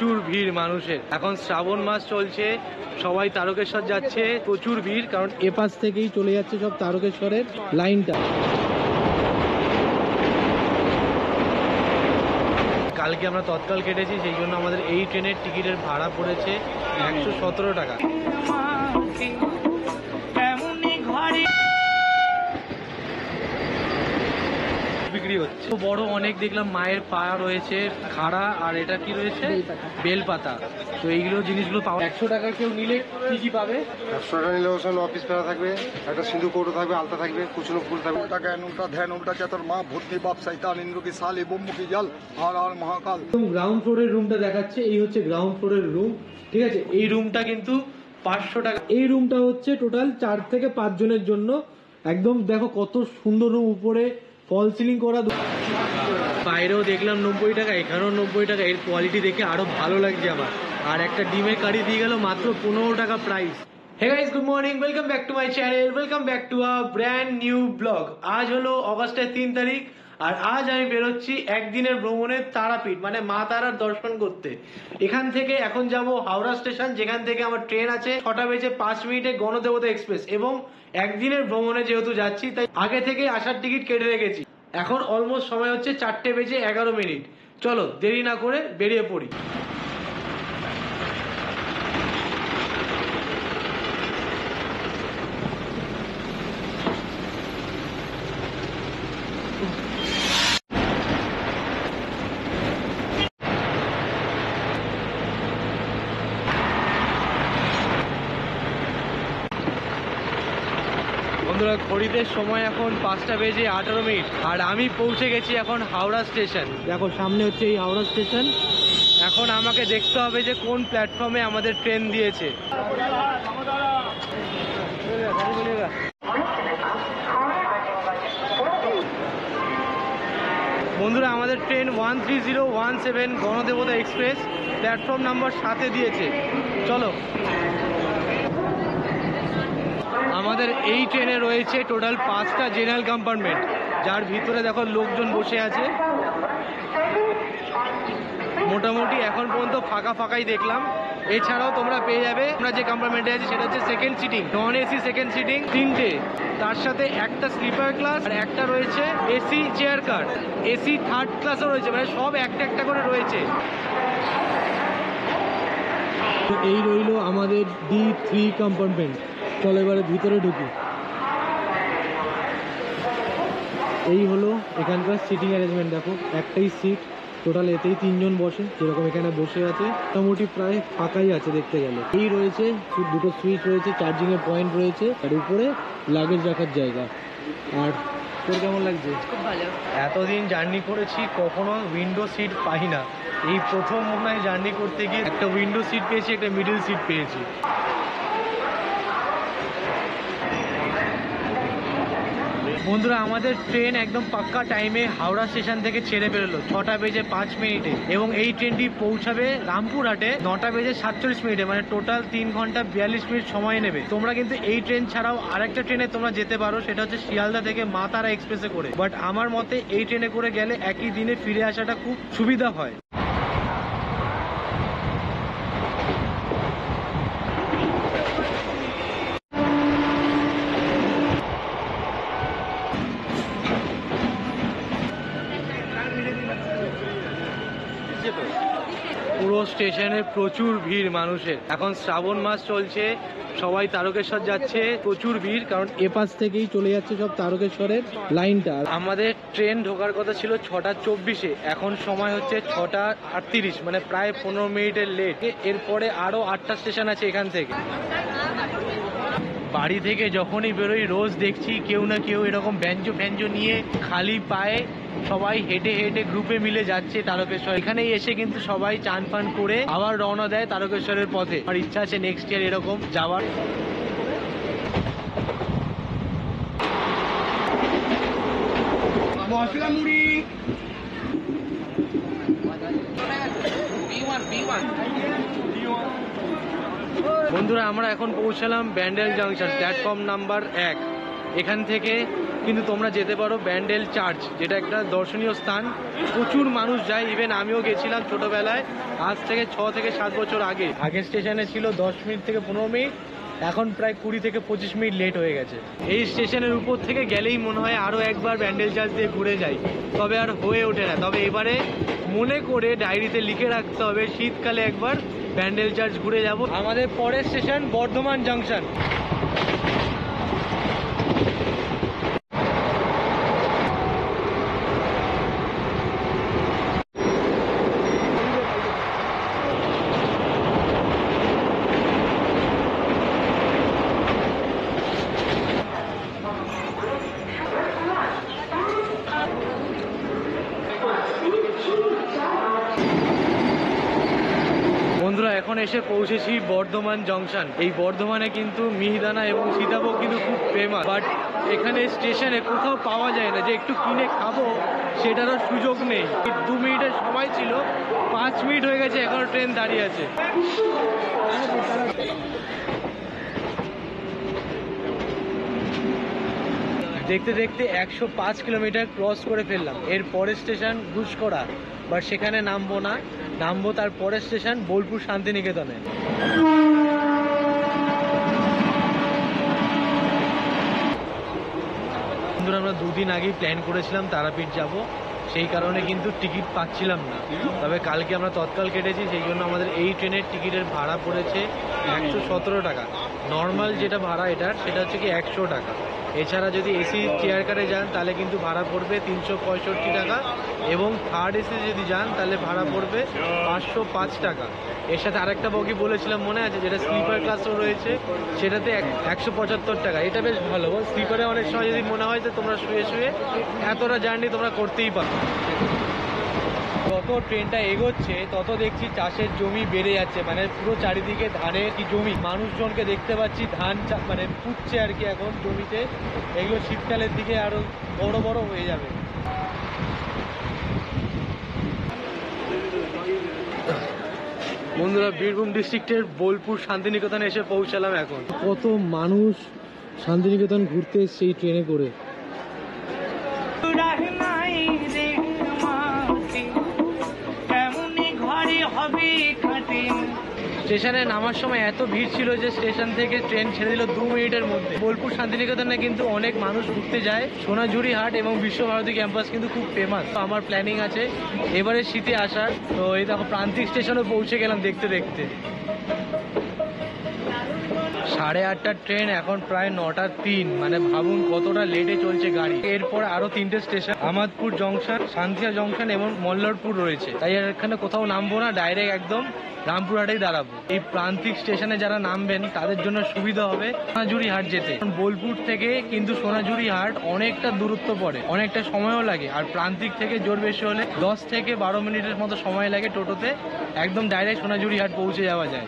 প্রচুর ভিড় মানুষের। এখন শ্রাবণ মাস চলছে, সবাই তারকেশ্বর যাচ্ছে, প্রচুর ভিড়, কারণ এপাশ থেকেই চলে যাচ্ছে সব তারকেশ্বরের লাইনটা। কালকে আমরা তৎকাল কেটেছি, সেই জন্য আমাদের এই ট্রেনের টিকিটের ভাড়া পড়েছে 117 টাকা। বিক্রি হচ্ছে বড় অনেক, দেখলাম মায়ের পা রয়েছে খাড়া, আর এটা কি রয়েছে বেলপাতা। তো এইগুলো জিনিসগুলো পাওয়া 100 টাকা কেউ নিলে কি কি পাবে? 100 টাকা নিলে ওখানে অফিস ফেরা থাকবে, একটা সিন্ধু কৌটো থাকবে, আলতা থাকবে, কুচনো ফুল থাকবে। उल्टा ज्ञान उल्टा ध्यान उल्टा चतर माँ भूतनी बाप शैतान इंद्र की साली बुम्ब की जल हर हर महाकाल। গ্রাউন্ড ফ্লোরের রুমটা দেখাচ্ছে, এই হচ্ছে গ্রাউন্ড ফ্লোরের রুম। ঠিক আছে, এই রুমটা কিন্তু 500 টাকা। এই রুমটা হচ্ছে টোটাল 4 থেকে 5 জনের জন্য। একদম দেখো কত সুন্দর রুম, উপরে ফল সিলিং করা। বাইরেও দেখলাম 90 টাকা, এখানেও 90 টাকা। এর কোয়ালিটি দেখে আরো ভালো লাগছে আমার। আর একটা ডিমের কারি দিয়ে গেল মাত্র 15 টাকা price. Hey guys, good morning, welcome back to my channel, welcome back to a brand new blog. আজ হলো অগস্টের 3 তারিখ, আর আজ আমি বেরোচ্ছি একদিনের ভ্রমণে তারাপীঠ, মানে মা তারার দর্শন করতে। এখান থেকে এখন যাব হাওড়া স্টেশন, যেখান থেকে আমার ট্রেন আছে 6টা বেজে 5 মিনিটে গণদেবতা এক্সপ্রেস। এবং একদিনের ভ্রমণে যেহেতু যাচ্ছি, তাই আগে থেকে আসার টিকিট কেটে রেখেছি। এখন অলমোস্ট সময় হচ্ছে 4টে বেজে 11 মিনিট। চলো দেরি না করে বেরিয়ে পড়ি। বন্ধুরা, ঘড়িতে সময় এখন 5টা বেজে 18 মিনিট, আর আমি পৌঁছে গেছি এখন হাওড়া স্টেশন। দেখো সামনে হচ্ছে এই হাওড়া স্টেশন। এখন আমাকে দেখতে হবে যে কোন প্ল্যাটফর্মে আমাদের ট্রেন দিয়েছে। বন্ধুরা, আমাদের train 13017 Ganadevata express platform number 7-এ দিয়েছে। চলো। আমাদের এই ট্রেনে রয়েছে টোটাল 5টা জেনারেল কম্পার্টমেন্ট, যার ভিতরে দেখো লোকজন বসে আছে। মোটামুটি এখন পর্যন্ত ফাঁকা ফাঁকাই দেখলাম। এছাড়াও তোমরা পেয়ে যাবে, আমরা যে কম্পার্টমেন্টে আছি সেটা হচ্ছে second sitting, non AC second sitting 3টে, তার সাথে একটা স্লিপার ক্লাস, আর একটা রয়েছে AC chair car. AC third ক্লাসও রয়েছে, মানে সব একটা একটা করে রয়েছে। তো এই রইল আমাদের D3 কম্পার্টমেন্ট। চলো এবারে ভিতরে ঢুকি। এই হলো এখানকার সিটিং অ্যারেঞ্জমেন্ট। দেখো একটাই সিট, টোটাল এতেই 3 জন বসে, যেরকম এখানে বসে আছে। মোটামুটি প্রায় ফাঁকাই আছে দেখতে গেলে। এই রয়েছে দুটো সুইচ রয়েছে, চার্জিং এর পয়েন্ট রয়েছে, আর উপরে লাগেজ রাখার জায়গা। আর তোর কেমন লাগছে? খুব ভালো। এতদিন জার্নি করেছি, কখনো উইন্ডো সিট পাই না। এই প্রথম মনে হয় জার্নি করতে গিয়ে একটা উইন্ডো সিট পেয়েছি, একটা মিডল সিট পেয়েছি। বন্ধুরা, আমাদের ট্রেন একদম পাক্কা টাইমে হাওড়া স্টেশন থেকে ছেড়ে বেরোলো 6টা বেজে 5 মিনিটে, এবং এই ট্রেনটি পৌঁছাবে রামপুরহাটে 9টা বেজে 47 মিনিটে, মানে টোটাল 3 ঘন্টা 42 মিনিট সময় নেবে। তোমরা কিন্তু এই ট্রেন ছাড়াও আরেকটা ট্রেনে তোমরা যেতে পারো, সেটা হচ্ছে শিয়ালদা থেকে মা তারা এক্সপ্রেসে করে। বাট আমার মতে এই ট্রেনে করে গেলে একই দিনে ফিরে আসাটা খুব সুবিধা হয়। পুরো স্টেশনে প্রচুর ভিড় মানুষের। এখন শ্রাবণ মাস চলছে, সবাই তারকেশ্বর যাচ্ছে, প্রচুর ভিড়, কারণ এপাশ থেকেই চলে যাচ্ছে সব তারকেশ্বরের লাইনটা। আমাদের ট্রেন ঢোকার কথা ছিল 6:24-এ, এখন সময় হচ্ছে 6:38, মানে প্রায় 15 মিনিটের লেট। এরপরে আরো 8টা স্টেশন আছে এখান থেকে। বাড়ি থেকে যখনই বেরোই রোজ দেখছি কেউ না কেউ এরকম ব্যঞ্জো ফ্যাঞ্জো নিয়ে খালি পায়ে সবাই হেঁটে হেঁটে গ্রুপে মিলে যাচ্ছে তারকেশ্বর। এখানেই এসে কিন্তু সবাই চান ফান করে আবার রওনা দেয় তারকেশ্বরের পথে। আমার ইচ্ছা আছে নেক্সট ইয়ার এরকম যাওয়ার। মশলা মুড়ি বন্ধুরা, আমরা এখন পৌঁছালাম ব্যান্ডেল জাংশন, প্ল্যাটফর্ম নাম্বার 1। এখান থেকে কিন্তু তোমরা যেতে পারো ব্যান্ডেল চার্চ, যেটা একটা দর্শনীয় স্থান। প্রচুর মানুষ যায়, ইভেন আমিও গেছিলাম ছোটবেলায়, আজ থেকে 6 থেকে 7 বছর আগে। আগের স্টেশনে ছিল 10 মিনিট থেকে 15 মিনিট, এখন প্রায় 20 থেকে 25 মিনিট লেট হয়ে গেছে। এই স্টেশনের উপর থেকে গেলেই মনে হয় আরও একবার ব্যান্ডেল চার্চ দিয়ে ঘুরে যাই, তবে আর হয়ে ওঠে না। তবে এবারে মনে করে ডায়েরিতে লিখে রাখতে হবে শীতকালে একবার ব্যান্ডেল চার্চ ঘুরে যাব। আমাদের পরের স্টেশন বর্ধমান জাংশন। বন্ধুরা এখন এসে পৌঁছেছি বর্ধমান জংশন। এই বর্ধমানে কিন্তু মিহিদানা এবং সীতাভোগ কিন্তু খুব ফেমাস, বাট এখানে স্টেশনে কোথাও পাওয়া যায় না। যে একটু কিনে খাবো সেটারও সুযোগ নেই। 2 মিনিটের সময় ছিল, 5 মিনিট হয়ে গেছে, এখনো ট্রেন দাঁড়িয়ে আছে। দেখতে দেখতে 105 কিলোমিটার ক্রস করে ফেললাম। এর পরের স্টেশন ঘুষকরা, বাট সেখানে নামবো না, নামবো তার পরের স্টেশন বোলপুর শান্তিনিকেতনে। বন্ধুরা আমরা 2 দিন আগেই প্ল্যান করেছিলাম তারাপীঠ যাব, সেই কারণে কিন্তু টিকিট পাচ্ছিলাম না। তবে কালকে আমরা তৎকাল কেটেছি, সেই জন্য আমাদের এই ট্রেনের টিকিটের ভাড়া পড়েছে 117 টাকা। নর্মাল যেটা ভাড়া এটার সেটা হচ্ছে কি 100 টাকা। এছাড়া যদি এসি চেয়ার কারে যান তাহলে কিন্তু ভাড়া পড়বে 365 টাকা, এবং থার্ড এসি যদি যান তাহলে ভাড়া পড়বে 505 টাকা। এর সাথে আরেকটা বগি বলেছিলাম মনে আছে, যেটা স্লিপার ক্লাসও রয়েছে, সেটাতে 175 টাকা। এটা বেশ ভালো। স্লিপারে অনেক সময় যদি মনে হয় যে তোমরা শুয়ে শুয়ে এতটা জার্নি তোমরা করতেই পারো। যত ট্রেনটা এগোচ্ছে তত দেখছি চাষের জমি বেড়ে যাচ্ছে, মানে পুরো চারিদিকে ধানের কি জমি। মানুষজনকে দেখতে পাচ্ছি ধান মানে পুঁতছে আর কি এখন জমিতে। এগুলো শীতকালের দিকে আরো বড় বড় হয়ে যাবে। বন্ধুরা বীরভূম ডিস্ট্রিক্টের বোলপুর শান্তিনিকেতনে এসে পৌঁছালাম এখন। কত মানুষ শান্তিনিকেতন ঘুরতে এসছে এই ট্রেনে করে। স্টেশনে নামার সময় এত ভিড় ছিল যে স্টেশন থেকে ট্রেন ছেড়ে দিল 2 মিনিটের মধ্যে। বোলপুর শান্তিনিকেতনে কিন্তু অনেক মানুষ ঘুরতে যায়। সোনাঝুরি হাট এবং বিশ্বভারতী ক্যাম্পাস কিন্তু খুব ফেমাস। তো আমার প্ল্যানিং আছে এবারে শীতে আসার। তো এই দেখো প্রান্তিক স্টেশনে পৌঁছে গেলাম দেখতে দেখতে। 8:30টার ট্রেন, এখন প্রায় 9:03, মানে ভাবুন কতটা লেটে চলছে গাড়ি। এরপর আরো 3টে station, Amadpur junction, Santia junction এবং মল্লারপুর রয়েছে। তাই আর এখানে কোথাও নামবো না, ডাইরেক্ট একদম রামপুরহাটেই দাঁড়াবো। এই প্রান্তিক স্টেশনে যারা নামবেন তাদের জন্য সুবিধা হবে সোনাঝুরি হাট যেতে। বোলপুর থেকে কিন্তু সোনাঝুরি হাট অনেকটা দূরত্ব পড়ে, অনেকটা সময়ও লাগে। আর প্রান্তিক থেকে জোর বেশি হলে 10 থেকে 12 মিনিটের মতো সময় লাগে টোটোতে, একদম ডাইরেক্ট সোনাঝুরি হাট পৌঁছে যাওয়া যায়।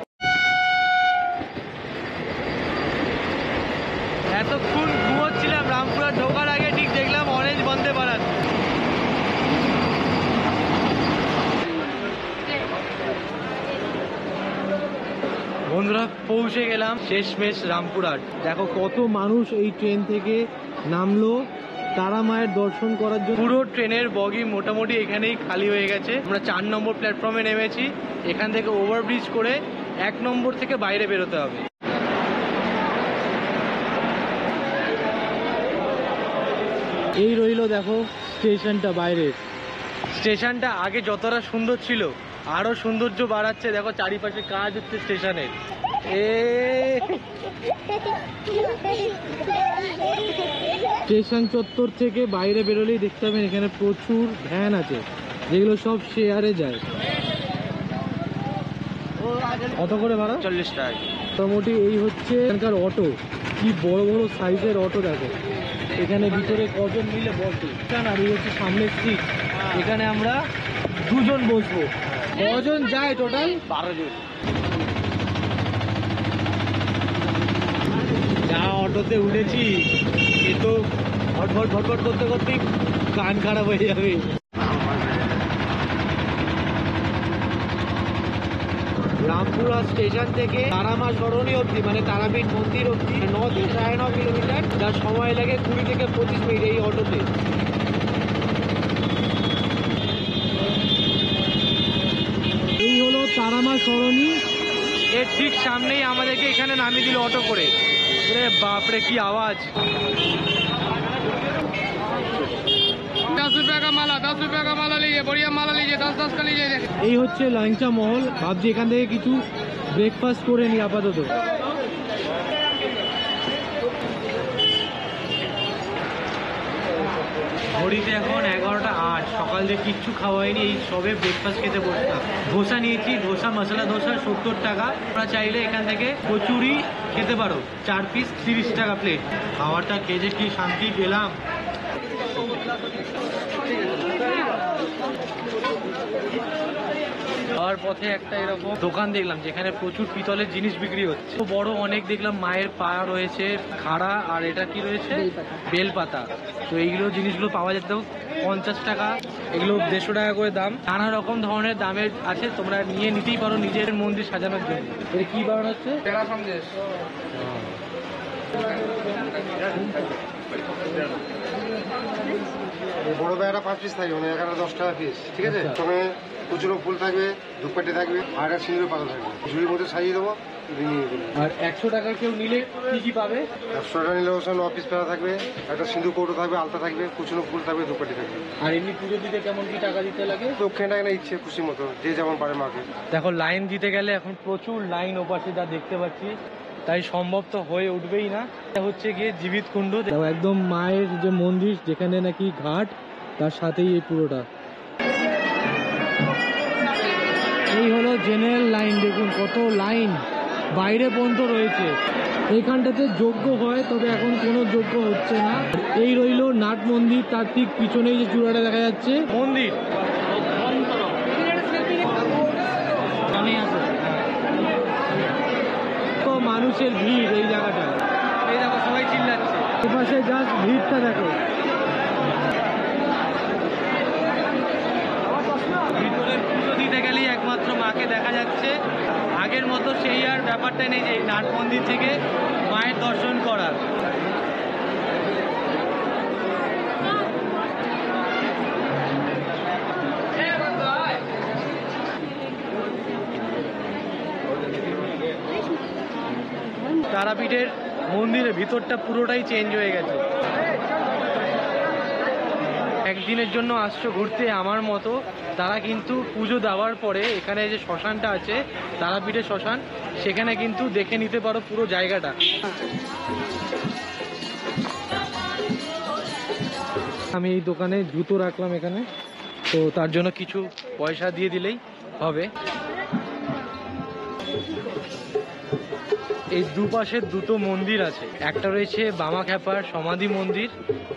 এতক্ষণ ঘুমোচ্ছিলাম, রামপুরহাট ঢোকার আগে ঠিক দেখলাম অরেঞ্জ বন্দে ভারত। বন্ধুরা পৌঁছে গেলাম শেষমেশ রামপুরহাট। দেখো কত মানুষ এই ট্রেন থেকে নামলো তারা মায়ের দর্শন করার জন্য। পুরো ট্রেনের বগি মোটামুটি এখানেই খালি হয়ে গেছে। আমরা 4 নম্বর প্ল্যাটফর্মে নেমেছি। এখান থেকে ওভারব্রিজ করে 1 নম্বর থেকে বাইরে বেরোতে হবে। এই রইল দেখো স্টেশনটা বাইরের। স্টেশনটা আগে যতটা সুন্দর ছিল আরো সৌন্দর্য বাড়াচ্ছে। দেখো চারিপাশে কাজ হচ্ছে স্টেশনের। স্টেশন চত্বর থেকে বাইরে বেরোলেই দেখতে পাবেন এখানে প্রচুর ভ্যান আছে, যেগুলো সব শেয়ারে যায়। কত করে ভাড়া? 40 টাকা। মোটামুটি এই হচ্ছে এখানকার অটো। কি বড় বড় সাইজের অটো দেখো। এখানে ভিতরে কজন মিলে বসে, আর এই হচ্ছে সামনের সিট। এখানে আমরা 2 জন বসবো। কজন যায় টোটাল? 12 জন। যা অটোতে উঠেছি এ তো ভটভট ভটভট করতে করতে কান খারাপ হয়ে যাবে। রাম রামপুরা স্টেশন থেকে তারামা সরণি অবধি মানে তারাপীঠ মন্দির অবধি 9 থেকে 9.5 কিলোমিটার, যার সময় লাগে 20 থেকে 25 মিনিট এই অটোতে। এই হলো তারামা সরণি, এর ঠিক সামনেই আমাদেরকে এখানে নামিয়ে দিল অটো করে। আরে বাপরে কি আওয়াজ! 10 रुपए का माला, 10 रुपए का माला लीजिए, बढ़िया माला लीजिए, 10-10 का लीजिए। এই হচ্ছে ল্যাংচা মহল। ভাবছি এখান থেকে কিছু ব্রেকফাস্ট করে নি আপাতত। ঘড়িতে এখন 11:08, সকাল থেকে কিচ্ছু খাওয়া হয়নি, এই সবে ব্রেকফাস্ট খেতে বসলাম। ধোসা নিয়েছি, ধোসা মশলা ধোসা 70 টাকা। তোমরা চাইলে এখান থেকে কচুরি খেতে পারো, 4 পিস 30 টাকা প্লেট। খাবারটা খেয়ে যে কি শান্তি পেলাম। যাওয়ার পথে একটা এরকম দোকান দেখলাম যেখানে প্রচুর পিতলের জিনিস বিক্রি হচ্ছে। বড় অনেক দেখলাম, মায়ের পা রয়েছে, খাড়া, আর এটা কি রয়েছে, বেলপাতা। তো এইগুলো জিনিসগুলো পাওয়া যেত 50 টাকা, এগুলো 150 টাকা করে দাম। নানা রকম ধরনের দামের আছে, তোমরা নিয়ে নিতেই পারো নিজের মন্দির সাজানোর জন্য। এটা কি বানানো হচ্ছে? पेड़ा संदेश। এই বড় ব্যাগটা 5 পিস থাকবে, মানে এখানে 10 টাকা পিস, ঠিক আছে? তবে কুচুনো ফুল থাকবে, ধূপকাঠি থাকবে, আর একটা সিঁদুর পাতা থাকবে। ঝুড়ির মধ্যে সাজিয়ে দেবো, তুমি নিয়ে দেবে। আর 100 টাকা কেউ নিলে কি কি পাবে? 100 টাকা নিলে ওখানে অফিস পেড়া থাকবে, একটা সিঁদুর কৌটো থাকবে, আলতা থাকবে, কুচুনো ফুল থাকবে, ধূপকাঠি থাকবে। আর এমনি পুজো দিতে কেমন কি টাকা দিতে লাগে? দক্ষিণ টাকা ইচ্ছে খুশি মতো, যে যেমন পারে মাকে। দেখো লাইন দিতে গেলে এখন প্রচুর লাইন ওপাশে যা দেখতে পাচ্ছি, তাই সম্ভব তো হয়ে উঠবেই না। এটা হচ্ছে গিয়ে জীবিত কুণ্ড, একদম মায়ের যে মন্দির যেখানে নাকি ঘাট, তার সাথেই এই পুরোটা। এই হলো জেনারেল লাইন, দেখুন কত লাইন বাইরে পর্যন্ত রয়েছে। এইখানটাতে যজ্ঞ হয়, তবে এখন কোনো যজ্ঞ হচ্ছে না। এই রইলো নাট মন্দির, তার ঠিক পিছনেই যে চূড়াটা দেখা যাচ্ছে মন্দির। তো মানুষের ভিড় এই জায়গাটা, এই দেখো সবাই চিল্লাচ্ছে, এপাশে জাস্ট ভিড়টা দেখো। ভিতরে পুজো দিতে গেলেই একমাত্র মাকে দেখা যাচ্ছে। আগের মতো সেই আর ব্যাপারটা নেই যে এই নাট মন্দির থেকে মায়ের দর্শন করার। তারাপীঠের মন্দিরের ভিতরটা পুরোটাই চেঞ্জ হয়ে গেছে। একদিনের জন্য আসছো ঘুরতে আমার মতো, তারা কিন্তু পুজো দেওয়ার পরে এখানে যে শ্মশানটা আছে, তারাপীঠের শ্মশান, সেখানে কিন্তু দেখে নিতে পারো পুরো জায়গাটা। আমি এই দোকানে জুতো রাখলাম এখানে, তো তার জন্য কিছু পয়সা দিয়ে দিলেই হবে। এই দুপাশে দুটো মন্দির আছে, একটা রয়েছে বামাখ্যাপার সমাধি মন্দির,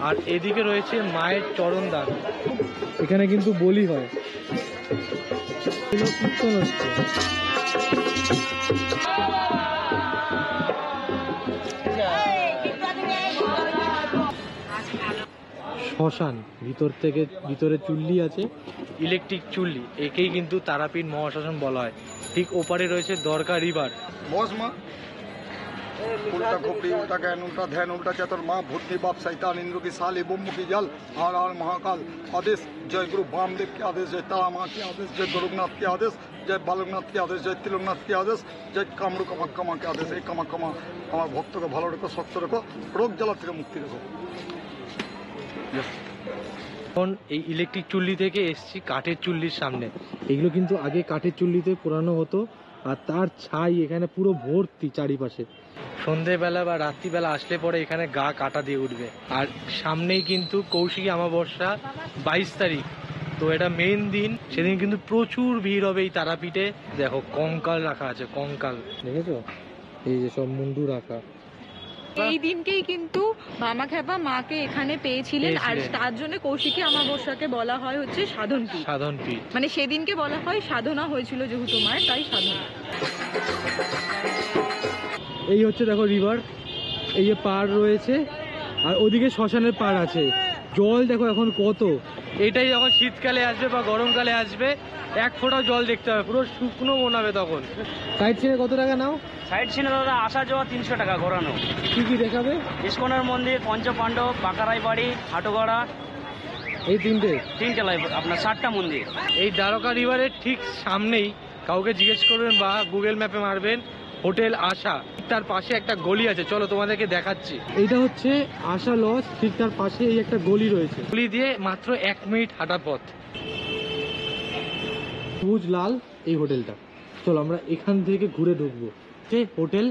আর এদিকে রয়েছে মায়ের চরণদান। এখানে কিন্তু বলি হয়, কীর্তন হচ্ছে। শ্মশান, ভিতর থেকে ভিতরে চুল্লি আছে, ইলেকট্রিক চুল্লি, একেই কিন্তু তারাপীঠ মহাশ্মশান বলা হয়। ঠিক ওপারে রয়েছে দরকা রিভার। बॉस माँ उल्टा खोपड़ी उल्टा कैन उल्टा ध्यान उल्टा चतुर माँ भूतनी बाप सैतान इंद्र की साली बुम्बु की जल हर हर महाकाल आदेश। जय गुरु वामदेव के आदेश, जय तारा माँ के आदेश, जय गोरखनाथ के आदेश, जय बालकनाथ के आदेश, जय तिलकनाथ के आदेश, जय कामरू कमा के आदेश। এই কামা আমার ভক্তকে ভালো রেখো, শক্ত রেখো, রোগ জ্বালা থেকে মুক্তি রেখো। এখন এই ইলেকট্রিক চুল্লি থেকে এসছি কাঠের চুল্লির সামনে। এগুলো কিন্তু আগে কাঠের চুল্লিতে পোড়ানো হতো, আর তার ছাই এখানে পুরো ভর্তি চারিপাশে। সন্ধেবেলা বা রাত্রিবেলা আসলে পরে এখানে গা কাটা দিয়ে উঠবে। আর সামনেই কিন্তু কৌশিকী অমাবস্যা 22 তারিখ, তো এটা মেন দিন, সেদিন কিন্তু প্রচুর ভিড় হবে এই তারাপীঠে। দেখো কঙ্কাল রাখা আছে, কঙ্কাল দেখেছো, এই যে সব মুন্ডু রাখা। এই দিনকেই কিন্তু বামাখ্যাপা মাকে এখানে পেয়েছিলেন, আর তার জন্য কৌশিকী অমাবস্যাকে বলা হয় হচ্ছে সাধন পীঠ। সাধন পীঠ মানে সেদিনকে বলা হয় সাধনা হয়েছিল যেহেতু মায়ের, তাই সাধনা। এই হচ্ছে দেখো রিভার, এই যে পাড় রয়েছে, আর ওদিকে শ্মশানের পাড় আছে। জল দেখো এখন কত, এইটাই যখন শীতকালে আসবে বা গরমকালে আসবে, এক ফোঁটাও জল দেখতে হবে, পুরো শুকনো মনে হবে তখন। সাইড সিনে কত টাকা নাও? সাইড সিনে দাদা আসা যাওয়া 300 টাকা ঘোরানো। কি কি দেখাবে? ইস্কনের মন্দির, পঞ্চপাণ্ডব, বাঁকারাই বাড়ি, হাটগড়া, এই তিনটে লাই আপনার 7টা মন্দির। এই দ্বারকা রিভারের ঠিক সামনেই কাউকে জিজ্ঞেস করবেন বা গুগল ম্যাপে মারবেন হোটেল আশা, তার পাশে একটা গলি আছে, চলো তোমাদেরকে দেখাচ্ছি। এইটা হচ্ছে আশা লজ, ঠিক তার পাশে এই একটা গলি রয়েছে, গলি দিয়ে মাত্র 1 মিনিট হাঁটা পথ। সবুজ লাল এই হোটেলটা, চলো আমরা এখান থেকে ঘুরে ঢুকবো। হোটেল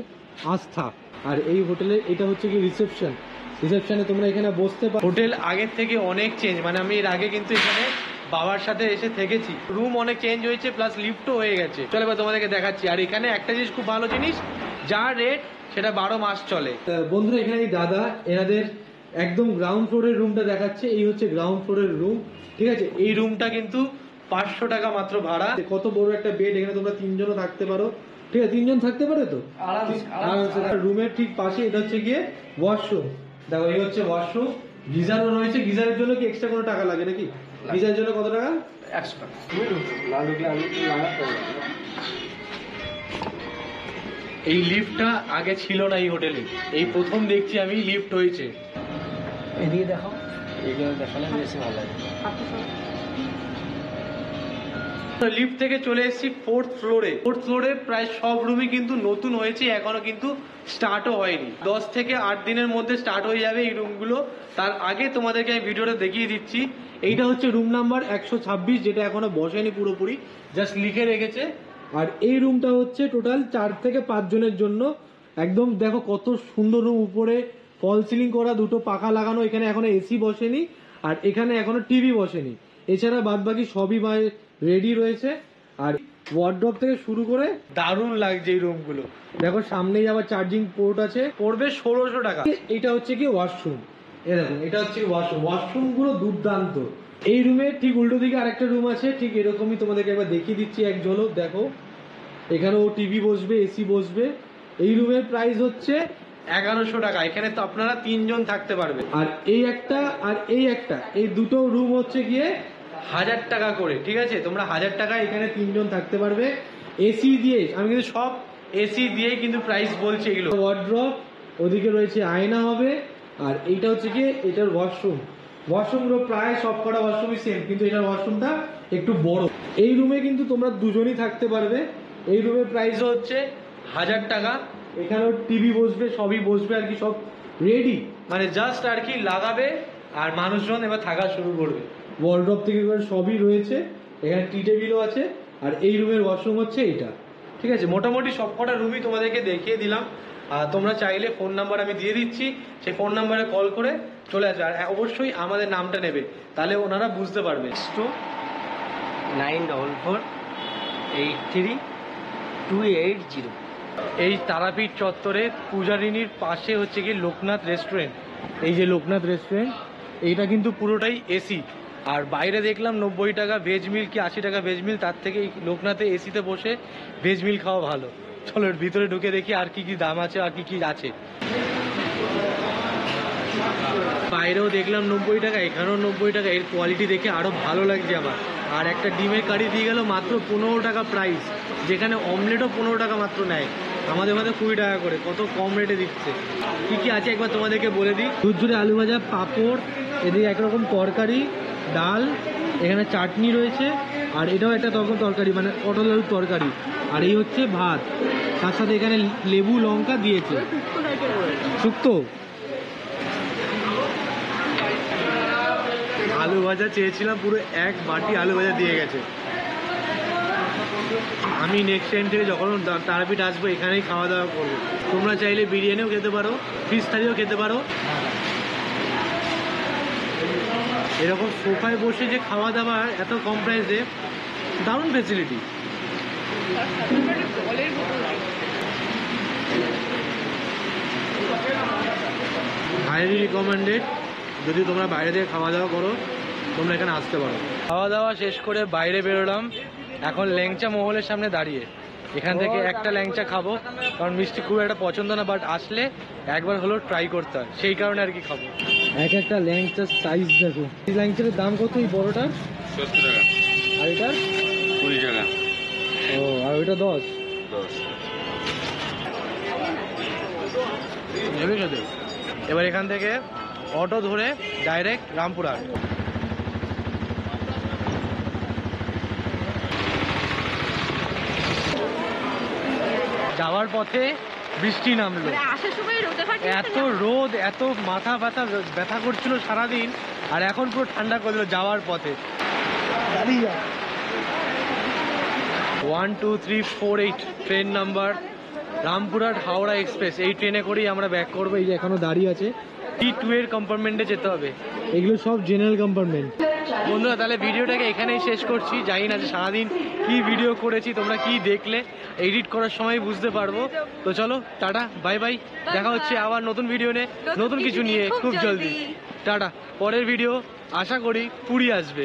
আস্থা, আর এই হোটেলের এটা হচ্ছে কি রিসেপশনে তোমরা এখানে বসতে পারো। হোটেল আগের থেকে অনেক চেঞ্জ, মানে আমি এর আগে কিন্তু এখানে বাবার সাথে এসে থেকেছি, রুম অনেক চেঞ্জ হয়েছে, প্লাস লিফটও হয়ে গেছে। চলো এবার তোমাদেরকে দেখাচ্ছি। আর এখানে একটা জিনিস খুব ভালো জিনিস, যা রেট সেটা 12 মাস চলে। বন্ধুরা এখানে এই দাদা এনাদের একদম গ্রাউন্ড ফ্লোরের রুমটা দেখাচ্ছে। এই হচ্ছে গ্রাউন্ড ফ্লোরের রুম, ঠিক আছে। এই রুমটা কিন্তু 500 টাকা মাত্র ভাড়া। কত বড় একটা বেড, এখানে তোমরা 3 জনও থাকতে পারো, ঠিক আছে। 3 জন থাকতে পারে তো আরামসে। রুমের ঠিক পাশে এটা হচ্ছে গিয়ে ওয়াশরুম, দেখো এই হচ্ছে ওয়াশরুম। গিজারও রয়েছে, গিজারের জন্য কি এক্সট্রা কোনো টাকা লাগে নাকি? গিজারের জন্য কত টাকা? 100 টাকা। এই লিফটটা আগে ছিল না এই হোটেলে, এই প্রথম দেখছি আমি লিফট হয়েছে। এদিকে দেখো, এগুলো দেখালে বেশি ভালো লাগে। লিফট থেকে চলে এসেছি 4th ফ্লোরে। 4th ফ্লোরে প্রায় সব রুমই কিন্তু নতুন হয়েছে, এখনো কিন্তু স্টার্টও হয়নি। 10 থেকে 8 দিনের মধ্যে স্টার্ট হয়ে যাবে এই রুমগুলো। তার আগে তোমাদেরকে আমি ভিডিওটা দেখিয়ে দিচ্ছি। এইটা হচ্ছে রুম নাম্বার 126, যেটা এখনো বসেনি পুরোপুরি, জাস্ট লিখে রেখেছে। আর এই রুমটা হচ্ছে টোটাল 4 থেকে 5 জনের জন্য। একদম দেখো কত সুন্দর রুম, উপরে ফল সিলিং করা, 2টো পাখা লাগানো, এখানে এখনো এসি বসেনি, আর এখানে এখনো টিভি বসেনি। এছাড়া বাদ বাকি সবই রেডি রয়েছে। আর ওয়ার্ড্রপ থেকে শুরু করে দারুণ লাগছে এই রুমগুলো। দেখো সামনেই আবার চার্জিং পোর্ট আছে, পড়বে 1600 টাকা। এটা হচ্ছে কি ওয়াশরুম, এ দেখুন এটা হচ্ছে ওয়াশরুম। ওয়াশরুম গুলো দুর্দান্ত। এই রুমের ঠিক উল্টো দিকে আরেকটা রুম আছে, ঠিক এরকমই তোমাদেরকে একবার দেখিয়ে দিচ্ছি এক ঝলক। দেখো এখানেও টিভি বসবে, এসি বসবে। এই রুমের প্রাইস হচ্ছে 1100 টাকা। এখানে তো আপনারা 3 জন থাকতে পারবে। আর এই একটা আর এই একটা, এই দুটো রুম হচ্ছে গিয়ে 1000 টাকা করে, ঠিক আছে। তোমরা 1000 টাকা এখানে 3 জন থাকতে পারবে এসি দিয়ে। আমি কিন্তু সব এসি দিয়ে কিন্তু প্রাইস বলছি এগুলো। ওয়ার্ড্রপ, ওদিকে রয়েছে আয়না হবে। আর এইটা হচ্ছে গিয়ে এটার ওয়াশরুম। ওয়াশরুমগুলো প্রায় সব কটা ওয়াশরুমই সেম, কিন্তু এটার ওয়াশরুমটা একটু বড়। এই রুমে কিন্তু তোমরা দুজনই থাকতে পারবে। এই রুমের প্রাইস হচ্ছে 1000 টাকা। এখানেও টিভি বসবে, সবই বসবে আর কি, সব রেডি, মানে জাস্ট আর কি লাগাবে আর মানুষজন এবার থাকা শুরু করবে। ওয়ার্ড্রপ থেকে এবার সবই রয়েছে, এখানে টি টেবিলও আছে। আর এই রুমের ওয়াশরুম হচ্ছে এইটা, ঠিক আছে। মোটামুটি সব কটা রুমই তোমাদেরকে দেখিয়ে দিলাম। আর তোমরা চাইলে ফোন নাম্বার আমি দিয়ে দিচ্ছি, সেই ফোন নাম্বারে কল করে চলে আসবে। আর অবশ্যই আমাদের নামটা নেবে, তাহলে ওনারা বুঝতে পারবে। 944832880। এই তারাপীঠ চত্বরে পূজারিনীর পাশে হচ্ছে কি লোকনাথ রেস্টুরেন্ট। এই যে লোকনাথ রেস্টুরেন্ট, এইটা কিন্তু পুরোটাই এসি। আর বাইরে দেখলাম 90 টাকা ভেজ মিল কি 80 টাকা ভেজ মিল, তার থেকে এই লোকনাথে এসিতে বসে ভেজ মিল খাওয়া ভালো। চলো এর ভিতরে ঢুকে দেখি আর কি কি দাম আছে আর কি কি আছে। বাইরেও দেখলাম 90 টাকা, এখানেও 90 টাকা। এর কোয়ালিটি দেখে আরো ভালো লাগছে আমার। আর একটা ডিমের কারি দিয়ে গেল মাত্র 15 টাকা প্রাইস, যেখানে অমলেটও 15 টাকা মাত্র নেয়। আমাদের মধ্যে 20 টাকা করে, কত কম রেটে দিচ্ছে। কি কি আছে একবার তোমাদেরকে বলে দিই। দুধ আলু ভাজা, পাঁপড়, এদিকে একরকম তরকারি, ডাল, এখানে চাটনি রয়েছে। আর এটাও একটা তরকারি, মানে পটল আলুর তরকারি। আর এই হচ্ছে ভাত, তার সাথে এখানে লেবু লঙ্কা দিয়েছে, শুক্তো। আলু ভাজা চেয়েছিলাম, পুরো 1 বাটি আলু ভাজা দিয়ে গেছে। আমি নেক্সট টাইম থেকে যখন তারাপীঠ আসবো এখানেই খাওয়া দাওয়া করবো। তোমরা চাইলে বিরিয়ানিও খেতে পারো, ফিশ থালিও খেতে পারো। এরকম সোফায় বসে যে খাওয়া দাওয়া এত কম প্রাইসে, দারুণ ফেসিলিটি। Highly recommended. যদি তোমরা বাইরে থেকে খাওয়া দাওয়া করো, তোমরা এখানে আসতে পারো। খাওয়া দাওয়া শেষ করে বাইরে বেরোলাম, এখন ল্যাংচা মহলের সামনে দাঁড়িয়ে। এখান থেকে একটা ল্যাংচা খাবো, কারণ মিষ্টি খুব একটা পছন্দ না, বাট আসলে একবার হলেও ট্রাই করতে হয়, সেই কারণে আর কি খাবো। এক একটা ল্যাংচার সাইজ দেখো। এই ল্যাংচারের দাম কত এই বড়টার? 70 টাকা। আর এটার 20 টাকা। ও, আর ওইটা 10। এবার এখান থেকে অটো ধরে ডাইরেক্ট রামপুরহাট। যাওয়ার পথে বৃষ্টি নামলো, মানে আসার সময় রোদে ফাটে এত রোদ, এত মাথা ব্যথা করছিল সারাদিন, আর এখন পুরো ঠান্ডা করে দিল যাওয়ার পথে। 1 2 3 4 8 train number Rampurhat Howrah express. এই ট্রেনে করেই আমরা ব্যাক করবো। এই যে এখনো দাঁড়িয়ে আছে, T2 এর কম্পার্টমেন্টে যেতে হবে। এগুলো সব জেনারেল কম্পার্টমেন্ট। বন্ধুরা, তাহলে ভিডিওটাকে এখানেই শেষ করছি। জানি না যে সারাদিন কি ভিডিও করেছি, তোমরা কি দেখলে এডিট করার সময় বুঝতে পারবো। তো চলো, টাটা, বাই বাই, দেখা হচ্ছে আবার নতুন ভিডিও নিয়ে, নতুন কিছু নিয়ে খুব জলদি। টাটা। পরের ভিডিও আশা করি পুরী আসবে।